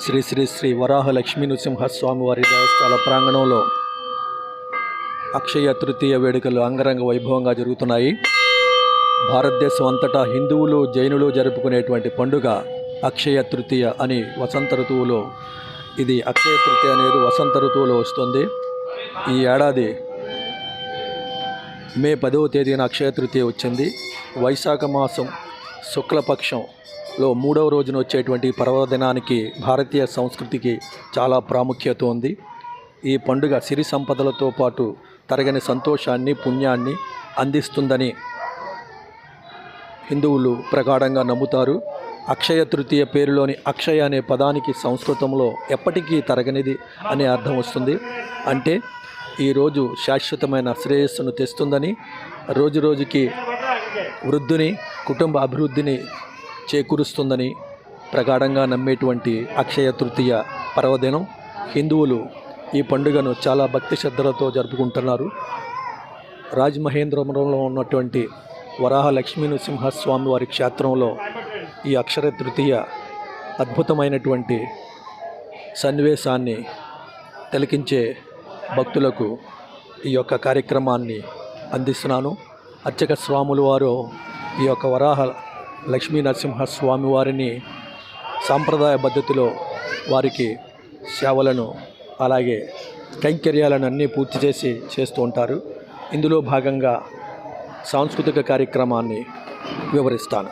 శ్రీ శ్రీ శ్రీ వరాహ లక్ష్మీ నృసింహస్వామి వారి దేవస్థాన ప్రాంగణంలో అక్షయ తృతీయ వేడుకలు అంగరంగ వైభవంగా జరుగుతున్నాయి. భారతదేశం అంతటా హిందువులు జైనులు జరుపుకునేటువంటి పండుగ అక్షయ తృతీయ అని వసంత ఋతువులో ఇది అక్షయ తృతీయ అనేది వసంత ఋతువులో వస్తుంది. ఈ ఏడాది మే 10వ తేదీన అక్షయ తృతీయ వచ్చింది. వైశాఖ మాసం శుక్లపక్షంలో 3వ రోజున వచ్చేటువంటి పర్వదినానికి భారతీయ సంస్కృతికి చాలా ప్రాముఖ్యత ఉంది. ఈ పండుగ సిరి సంపదలతో పాటు తరగని సంతోషాన్ని పుణ్యాన్ని అందిస్తుందని హిందువులు ప్రగాఢంగా నమ్ముతారు. అక్షయ తృతీయ పేరులోని అక్షయ అనే పదానికి సంస్కృతంలో ఎప్పటికీ తరగనిది అనే అర్థం వస్తుంది. అంటే ఈరోజు శాశ్వతమైన శ్రేయస్సును తెస్తుందని, రోజురోజుకి వృద్ధిని కుటుంబ అభివృద్ధిని చేకూరుస్తుందని ప్రగాఢంగా నమ్మేటువంటి అక్షయ తృతీయ పర్వదినం హిందువులు ఈ పండుగను చాలా భక్తి శ్రద్ధలతో జరుపుకుంటున్నారు. రాజమహేంద్రవరంలో ఉన్నటువంటి వరాహ లక్ష్మీ నృసింహస్వామి వారి క్షేత్రంలో ఈ అక్షయ తృతీయ అద్భుతమైనటువంటి సన్నివేశాన్ని తిలకించే భక్తులకు ఈ యొక్క కార్యక్రమాన్ని అందిస్తున్నాను. అర్చక స్వాములు వారు ఈ యొక్క వరాహ లక్ష్మీ నరసింహస్వామి వారిని సాంప్రదాయ పద్ధతిలో వారికి సేవలను అలాగే కైంకర్యాలను అన్నీ పూర్తి చేస్తూ ఉంటారు. ఇందులో భాగంగా సాంస్కృతిక కార్యక్రమాన్ని వివరిస్తాను.